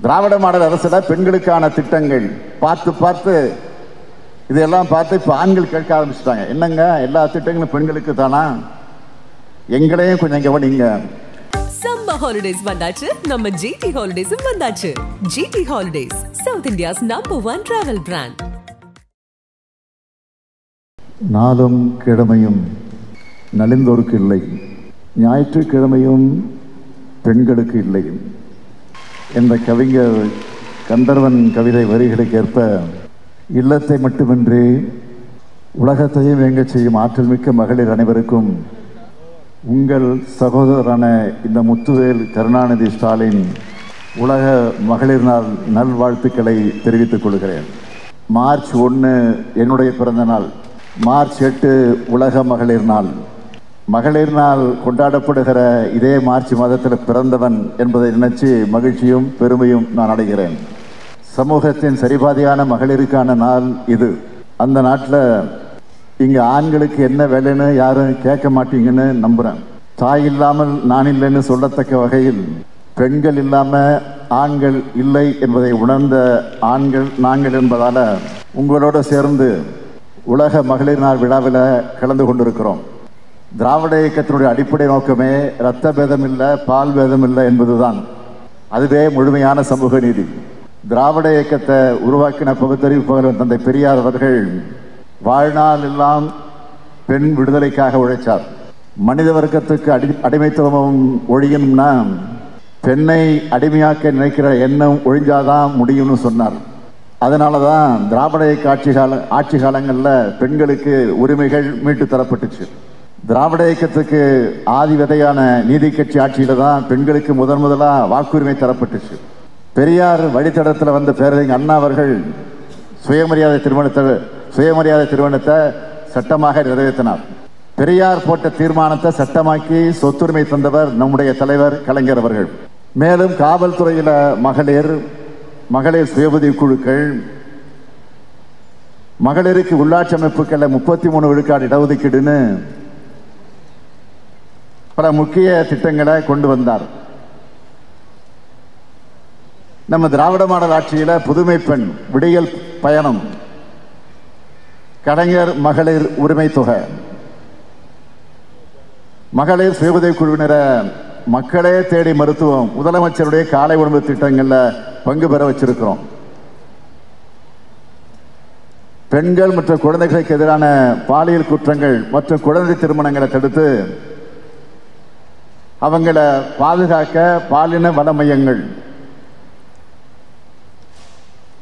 திராவிட model அரசுல பெண்களுக்கான திட்டங்கள் பார்த்து இதெல்லாம் பார்த்து இப்ப ஆண்கள் கேட்க ஆரம்பிச்சுட்டாங்க. என்னங்க எல்லா திட்டங்களும் பெண்களுக்கு தானா? எங்களையும் கொஞ்சம் கவனிங்க. சம்மர் ஹாலிடேஸ் வந்தாச்சு, நம்ம ஜிடி ஹாலிடேஸும் வந்தாச்சு. GT holidays, south India's number 1 travel brand. நாளும் கிழமையும் நலிந்தோருக்கு இல்லை, ஞாயிற்றுக்கிழமையும் பெண்களுக்கு இல்லை என்ற கவிஞர் கந்தர்வன் கவிதை வரிகளுக்கு ஏற்ப இல்லத்தை மட்டுமின்றி உலகத்தையும் வேங்க செய்யும் ஆற்றல் மிக்க மகளிர் அனைவருக்கும் உங்கள் சகோதரரான இந்த முத்துவேல் கருணாநிதி ஸ்டாலின் உலக மகளிர் நாள் நல்வாழ்த்துக்களை தெரிவித்துக் கொள்கிறேன். மார்ச் 1 என்னுடைய பிறந்த நாள், மார்ச் 8 உலக மகளிர் நாள். மகளிர் நாள் கொண்டாடப்படுகிற இதே மார்ச் மாதத்தில் பிறந்தவன் என்பதை நினைச்சு மகிழ்ச்சியும் பெருமையும் நான் அடைகிறேன். சமூகத்தின் சரிபாதியான மகளிருக்கான நாள் இது. அந்த நாட்டில் இங்க ஆண்களுக்கு என்ன வேலைன்னு யாரும் கேட்க மாட்டீங்கன்னு நம்புறேன். தாய் இல்லாமல் நான் இல்லைன்னு சொல்லத்தக்க வகையில் பெண்கள் இல்லாம ஆண்கள் இல்லை என்பதை உணர்ந்த ஆண்கள் நாங்கள் என்பதால உங்களோட சேர்ந்து உலக மகளிர் நாள் விழாவில் கலந்து கொண்டிருக்கிறோம். திராவிட இயக்கத்தினுடைய அடிப்படை நோக்கமே இரத்த பேதம் இல்லை, பால் பேதம் இல்லை என்பதுதான். அதுவே முழுமையான சமூக நீதி. திராவிட இயக்கத்தை உருவாக்கின பகுத்தறிவு புகழ் தந்தை பெரியார் அவர்கள் வாழ்நாள் எல்லாம் பெண் விடுதலைக்காக உழைச்சார். மனித வர்க்கத்துக்கு அடிமைத்துவமும் ஒழியணும்னா பெண்ணை அடிமையாக்க நினைக்கிற எண்ணம் ஒழிஞ்சாதான் முடியும்னு சொன்னார். அதனாலதான் திராவிட இயக்க ஆட்சி காலங்களில் பெண்களுக்கு உரிமைகள் மீட்டு தரப்பட்டுச்சு. திராவிட இயக்கத்துக்கு ஆதி விதையான நீதி கட்சி ஆட்சியில தான் பெண்களுக்கு முதலா வாக்குரிமை தரப்பட்டுச்சு. பெரியார் வழித்தடத்தில் வந்த பேரறிஞர் அண்ணா அவர்கள் சுயமரியாதை திருமணத்தை சட்டமாக நிறைவேற்றினார். பெரியார் போட்ட தீர்மானத்தை சட்டமாக்கி சொத்துரிமை தந்தவர் நம்முடைய தலைவர் கலைஞர் அவர்கள். மேலும் காவல்துறையில மகளிர் சுய குழுக்கள், மகளிருக்கு உள்ளாட்சி அமைப்புகளை 33 விழுக்காடு இடஒதுக்கீடுன்னு பல முக்கிய திட்டங்களை கொண்டு வந்தார். நம்ம திராவிட மாடல் ஆட்சியில புதுமை பெண், விடியல் பயணம், கலைஞர் மகளிர் உரிமை தொகை, மகளிர் சுய குழுவினரை மக்களே தேடி மருத்துவம், முதலமைச்சருடைய காலை உணவு திட்டங்கள்ல பங்கு பெற வச்சிருக்கிறோம். பெண்கள் மற்றும் குழந்தைகளுக்கு எதிரான பாலியல் குற்றங்கள் மற்றும் குழந்தை திருமணங்களை தடுத்து அவங்களை பாதுகாக்க பாலின வள மையங்கள்,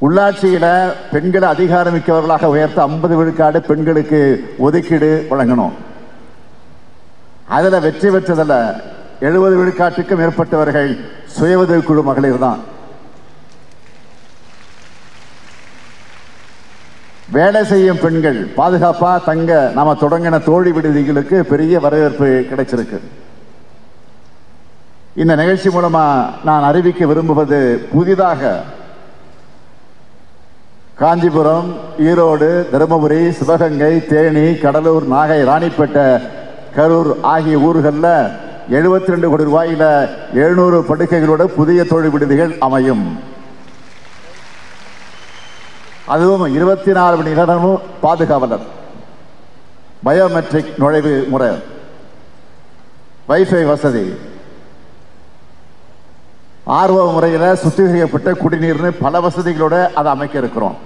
உள்ளாட்சியில பெண்களை அதிகாரமிக்கவர்களாக உயர்த்த 50 விழுக்காடு பெண்களுக்கு ஒதுக்கீடு வழங்கணும். அதுல வெற்றி பெற்றதில் 70 விழுக்காட்டுக்கும் மேற்பட்டவர்கள் சுய உதவிக்குழு மகளிர் தான். வேலை செய்யும் பெண்கள் பாதுகாப்பா தங்க நாம தொடங்கின தோழி விடுதிகளுக்கு பெரிய வரவேற்பு கிடைச்சிருக்கு. இந்த நிகழ்ச்சி மூலமா நான் அறிவிக்க விரும்புவது, புதிதாக காஞ்சிபுரம், ஈரோடு, தருமபுரி, சிவகங்கை, தேனி, கடலூர், நாகை, ராணிப்பேட்டை, கரூர் ஆகிய ஊர்களில் 72 கோடி ரூபாயில 700 படுக்கைகளோட புதிய தொழில் விடுதிகள் அமையும். அதுவும் 24 மணி நேரமும் பாதுகாவலர், பயோமெட்ரிக் நுழைவு முறை, வைஃபை வசதி, ஆர்வ முறையில் சுத்திகரிக்கப்பட்ட குடிநீர்னு பல வசதிகளோட அதை அமைக்க இருக்கிறோம்.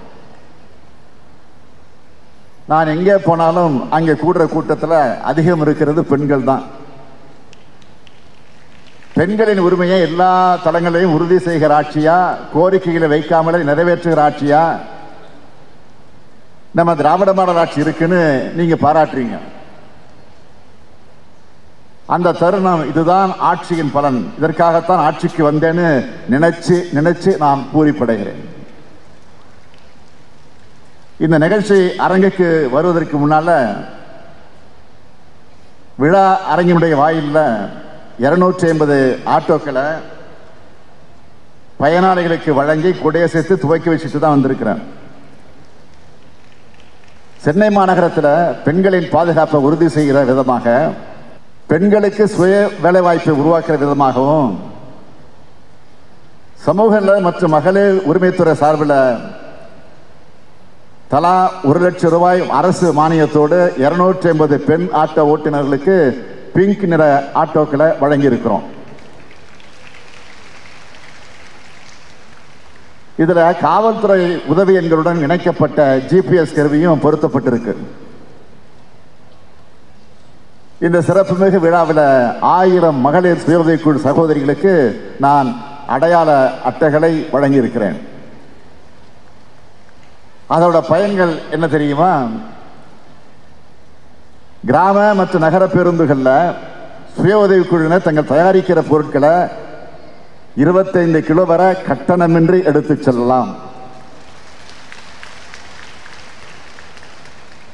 நான் எங்கே போனாலும் அங்கே கூடுற கூட்டத்தில் அதிகம் இருக்கிறது பெண்கள் தான். பெண்களின் உரிமையை எல்லா தளங்களையும் உறுதி செய்கிற ஆட்சியா, கோரிக்கைகளை வைக்காமலே நிறைவேற்றுகிற ஆட்சியா நம்ம திராவிட மாடல் ஆட்சி இருக்குன்னு நீங்க பாராட்டுறீங்க. அந்த தருணம் இதுதான் ஆட்சியின் பலன். இதற்காகத்தான் ஆட்சிக்கு வந்தேன்னு நினைச்சு நான் பூரிப்படைகிறேன். இந்த நிகழ்ச்சி அரங்குக்கு வருவதற்கு முன்னால விழா அரங்கினுடைய வாயில்ல 250 ஆட்டோக்களை பயனாளிகளுக்கு வழங்கி கொடையசைத்து துவக்கி வச்சுட்டு தான் வந்திருக்கிறேன். சென்னை மாநகரத்தில் பெண்களின் பாதுகாப்பை உறுதி செய்கிற விதமாக, பெண்களுக்கு சுய வேலைவாய்ப்பை உருவாக்குற விதமாகவும் சமூக நல மற்றும் மகளிர் உரிமைத்துறை சார்பில் தலா 1 லட்சம் ரூபாய் அரசு மானியத்தோடு 250 பெண் ஆட்டோ ஓட்டுநர்களுக்கு பிங்க் நிற ஆட்டோக்களை வழங்கியிருக்கிறோம். இதுல காவல்துறை உதவி எண்களுடன் இணைக்கப்பட்ட GPS கருவியும் பொருத்தப்பட்டிருக்கு. இந்த சிறப்புமிகு விழாவில் 1000 மகளிர் சுய உதவிக்குழு சகோதரிகளுக்கு நான் அடையாள அட்டைகளை வழங்கியிருக்கிறேன். அதோட பயன்கள் என்ன தெரியுமா? கிராம மற்றும் நகர பேருந்துகளில் சுய உதவிக்குழுவினர் தங்கள் தயாரிக்கிற பொருட்களை 25 கிலோ வரை கட்டணமின்றி எடுத்து செல்லலாம்.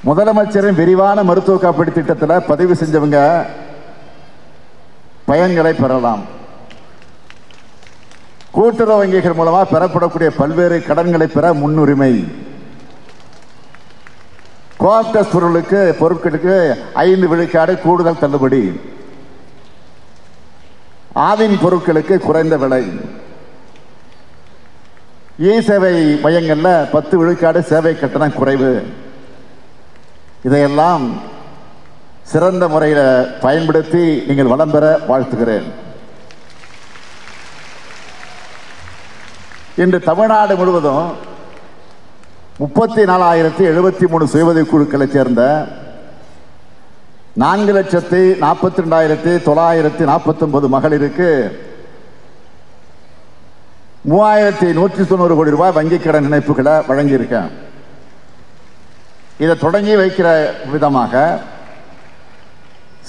முதலமைச்சரின் விரிவான மருத்துவ காப்பீடு திட்டத்தில் பதிவு செஞ்சவங்க பயன்களை பெறலாம். கூட்டுறவு வங்கிகள் மூலமா பெறப்படக்கூடிய பல்வேறு கடன்களை பெற முன்னுரிமை. கோஆப்டஸ் பொருட்களுக்கு 5 விழுக்காடு கூடுதல் தள்ளுபடி. ஆவின் பொருட்களுக்கு குறைந்த விலை. இ சேவை மையங்கள்ல 10 விழுக்காடு சேவை கட்டணம் குறைவு. இதையெல்லாம் சிறந்த முறையில் பயன்படுத்தி நீங்கள் வளம் பெற வாழ்த்துகிறேன். இன்று தமிழ்நாடு முழுவதும் 34,073 சுய உதவி குழுக்களை சேர்ந்த 4,42,949 மகளிருக்கு 3,190 கோடி ரூபாய் வங்கிக் கடன் இணைப்புகளை வழங்கியிருக்கேன். இதை தொடங்கி வைக்கிற விதமாக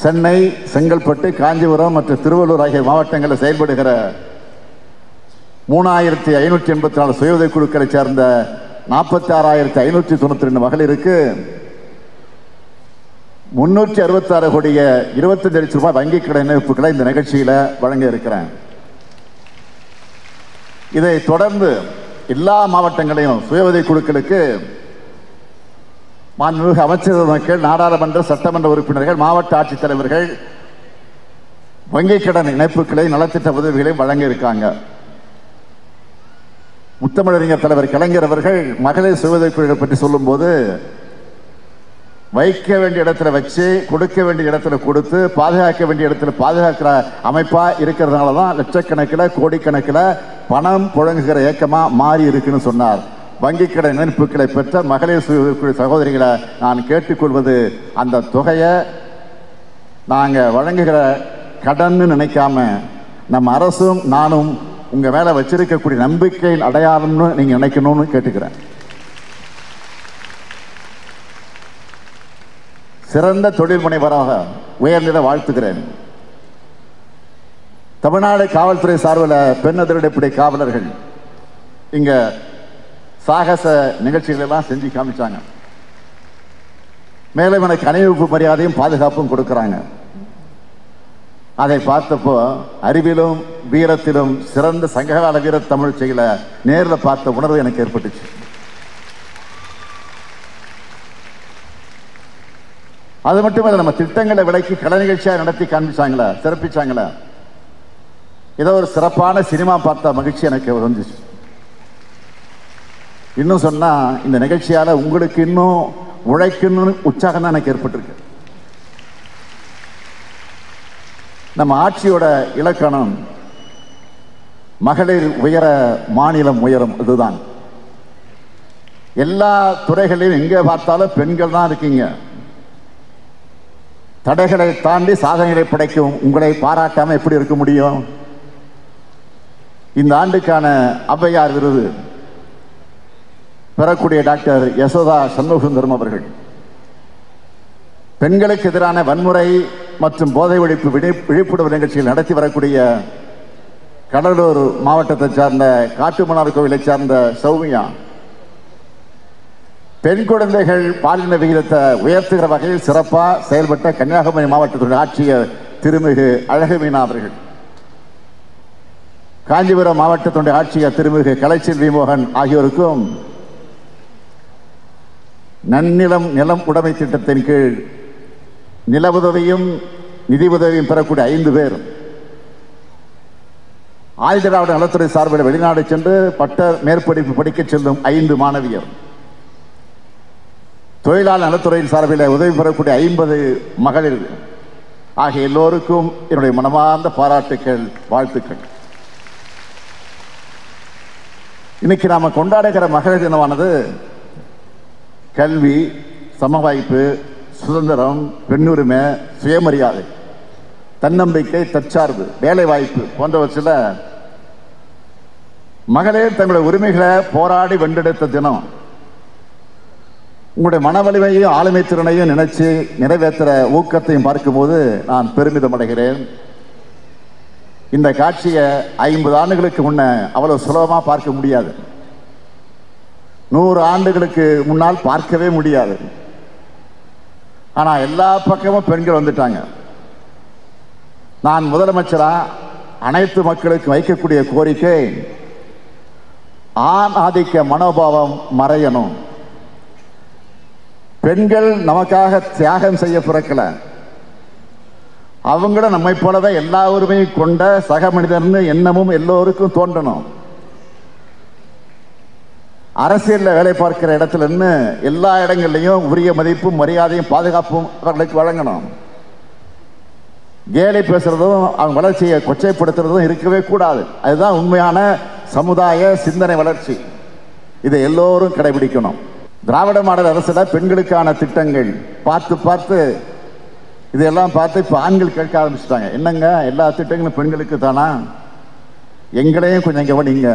சென்னை, செங்கல்பட்டு, காஞ்சிபுரம் மற்றும் திருவள்ளூர் ஆகிய மாவட்டங்களில் செயல்படுகிற 3,584 சுய உதவி குழுக்களை சேர்ந்த 46,592 மகளிருக்கு 366 கோடியே 25 லட்சம் ரூபாய் வங்கிக் கடன் இணைப்புகளை இந்த நிகழ்ச்சியில வழங்க இருக்கிறேன். இதை தொடர்ந்து எல்லா மாவட்டங்களையும் சுய உதவி குழுக்களுக்கு மாண்புமிகு அமைச்சர்கள், நாடாளுமன்ற சட்டமன்ற உறுப்பினர்கள், மாவட்ட ஆட்சித்தலைவர்கள் வங்கிக் கடன் இணைப்புகளை, நலத்திட்ட உதவிகளை வழங்க இருக்காங்க. முத்தமிழறிஞர் தலைவர் கலைஞர் அவர்கள் மகளிர் சுய உதவி குழுக்கள் பற்றி சொல்லும் போது, வைக்க வேண்டிய இடத்துல வச்சு, கொடுக்க வேண்டிய இடத்துல கொடுத்து, பாதுகாக்க வேண்டிய இடத்துல பாதுகாக்கிற அமைப்பா இருக்கிறதுனால தான் லட்சக்கணக்கில், கோடிக்கணக்கில் பணம் புழங்குகிற இயக்கமா மாறி இருக்குன்னு சொன்னார். வங்கிக் கடன் இணைப்புகளை பெற்ற மகளிர் சுய உதவி சகோதரிகளை நான் கேட்டுக்கொள்வது, அந்த தொகையை நாங்கள் வழங்குகிற கடன் நினைக்காம நம்ம அரசும் நானும் உங்க மேல வச்சிருக்கக்கூடிய நம்பிக்கையின் அடையாளம்னு நீங்க நினைக்கணும்னு கேட்டுக்கிறேன். சிறந்த தொழில் முனைவராக உயர்ந்திட வாழ்த்துகிறேன். தமிழ்நாடு காவல்துறை சார்பில் பெண் அதிரடிப்படை காவலர்கள் இங்க சாகச நிகழ்ச்சிகள் எல்லாம் செஞ்சு காமிச்சாங்க. மேலும் எனக்கு அணிவகுப்பு மரியாதையும் பாதுகாப்பும் கொடுக்கிறாங்க. அதை பார்த்தப்போ அறிவிலும் வீரத்திலும் சிறந்த சங்ககால வீர தமிழ் செயல நேரில் பார்த்த உணர்வு எனக்கு ஏற்பட்டுச்சு. அது மட்டுமல்ல, நம்ம திட்டங்களை விலைக்கு கலை நிகழ்ச்சியா நடத்தி காண்பிச்சாங்களா, சிறப்பிச்சாங்களா. ஏதோ ஒரு சிறப்பான சினிமா பார்த்த மகிழ்ச்சி எனக்கு வந்துச்சு. இன்னும் சொன்னா, இந்த நிகழ்ச்சியால உங்களுக்கு இன்னும் உழைக்கணும்னு உற்சாகம் தான் எனக்கு ஏற்பட்டிருக்கு. நம்ம ஆட்சியோட இலக்கணம் மகளிர் உயர, மாநிலம் உயரும். இதுதான் எல்லா துறைகளிலும் எங்கே பார்த்தாலும் பெண்கள் தான் இருக்கீங்க. தடைகளை தாண்டி சாதனைகளை படைக்கும் உங்களை பாராட்டாம எப்படி இருக்க முடியும்? இந்த ஆண்டுக்கான ஔவையார் விருது பெறக்கூடிய டாக்டர் யசோதா சண்முகசுந்தரம் அவர்கள் பெண்களுக்கு எதிரான வன்முறை மற்றும் போதை ஒழிப்பு விழிப்புணர்வு நிகழ்ச்சிகள் நடத்தி வரக்கூடிய கடலூர் மாவட்டத்தை சார்ந்த காட்டுமன்னார் கோவிலை சார்ந்த சௌமியா, பெண் குழந்தைகள் பாலின விகிதத்தை உயர்த்துகிற வகையில் சிறப்பாக செயல்பட்ட கன்னியாகுமரி மாவட்டத்துடைய ஆட்சியர் திருமிகு அழகுமீனா அவர்கள், காஞ்சிபுரம் மாவட்டத்துடைய ஆட்சியர் திருமிகு கலைச்செல்வி மோகன் ஆகியோருக்கும் நன்னிலம் நிலம் உடைமை திட்டத்தின் கீழ் நில உதவியும் நிதி உதவியும் பெறக்கூடிய 5 பேர் ஆதிதிராவிட நலத்துறை சார்பில் வெளிநாடு சென்று பட்ட மேற்படிப்பு படிக்க செல்லும் 5 மாணவியர், தொழிலாளர் நலத்துறையின் சார்பில் உதவி பெறக்கூடிய 50 மகளிர் ஆகிய எல்லோருக்கும் என்னுடைய மனமார்ந்த பாராட்டுக்கள், வாழ்த்துக்கள். இன்னைக்கு நாம கொண்டாடுகிற மகளிர் தினமானது கல்வி, சம வாய்ப்பு, சுதந்திரம், பெண்ணுரிமை, சுயமரியாதை, தன்னம்பிக்கை, தற்சார்பு, வேலை வாய்ப்பு போன்றவற்றில் மகளிர் தங்களுடைய உரிமைகளை போராடி வென்றெடுத்த தினம். உங்களுடைய மன வலிமையும் ஆளுமை திறனையும் நினைச்சு நிறைவேற்ற ஊக்கத்தையும் பார்க்கும்போது நான் பெருமிதம் அடைகிறேன். இந்த காட்சியை 50 ஆண்டுகளுக்கு முன்ன அவ்வளவு சுலபமா பார்க்க முடியாது. 100 ஆண்டுகளுக்கு முன்னால் பார்க்கவே முடியாது. ஆனா எல்லா பக்கமும் பெண்கள் வந்துட்டாங்க. நான் முதலமைச்சரா அனைத்து மக்களுக்கு வைக்கக்கூடிய கோரிக்கை, ஆண் ஆதிக்க மனோபாவம் மறையணும். பெண்கள் நமக்காக தியாகம் செய்ய பிறக்கல. அவங்களும் நம்மை போலவே எல்லா உரிமையும் கொண்ட சக மனிதர்னு எண்ணமும் எல்லோருக்கும் தோன்றணும். அரசியல்ல வேலை பார்க்கிற இடத்துல இருந்து எல்லா இடங்கள்லையும் உரிய மதிப்பும் மரியாதையும் பாதுகாப்பும் அவர்களுக்கு வழங்கணும். கேலி பேசுறதும் அவங்க வளர்ச்சியை கொச்சைப்படுத்துறதும் இருக்கவே கூடாது. அதுதான் உண்மையான சமுதாய சிந்தனை வளர்ச்சி. இதை எல்லோரும் கடைபிடிக்கணும். திராவிட மாடல் அரசுல பெண்களுக்கான திட்டங்கள் பார்த்து இதெல்லாம் பார்த்து இப்ப ஆண்கள் கேட்க ஆரம்பிச்சுட்டாங்க. என்னங்க எல்லா திட்டங்களும் பெண்களுக்கு தானா, எங்களையும் கொஞ்சம் கவனிங்க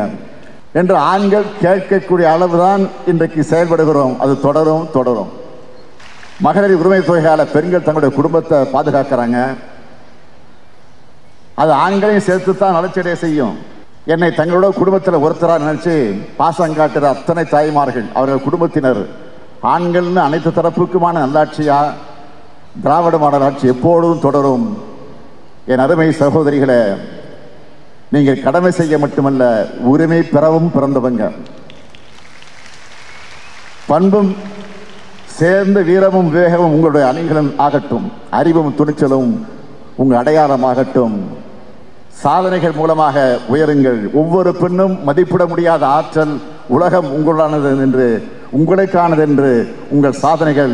என்று ஆண்கள் கேட்கக்கூடிய அளவுதான் இன்றைக்கு செயல்படுகிறோம். அது தொடரும். மகளிர் உரிமை தொகையால பெண்கள் தங்களுடைய குடும்பத்தை பாதுகாக்கிறாங்க. அது ஆண்களையும் சேர்த்துத்தான் நலச்சடைய செய்யும். என்னை தங்களோட குடும்பத்தில் ஒருத்தரா நினைச்சு பாசம் காட்டுற அத்தனை தாய்மார்கள், அவர்கள் குடும்பத்தினர், ஆண்கள்னு அனைத்து தரப்புக்குமான நல்லாட்சியா திராவிட மாடல் ஆட்சி எப்பொழுதும் தொடரும். என் அருமை சகோதரிகளை, நீங்கள் கடமை செய்ய மட்டுமல்ல, உரிமை பெறவும் பிறந்தவங்க. பண்பும் சேர்ந்து வீரமும் விவேகமும் உங்களுடைய அணிகளும் ஆகட்டும். அறிவும் துணிச்சலும் உங்கள் அடையாளமாகட்டும். சாதனைகள் மூலமாக உயருங்கள். ஒவ்வொரு பெண்ணும் மதிப்பிட முடியாத ஆற்றல். உலகம் உங்களானது என்று, உங்களுக்கானது என்று உங்கள் சாதனைகள்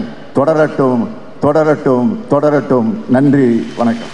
தொடரட்டும். நன்றி, வணக்கம்.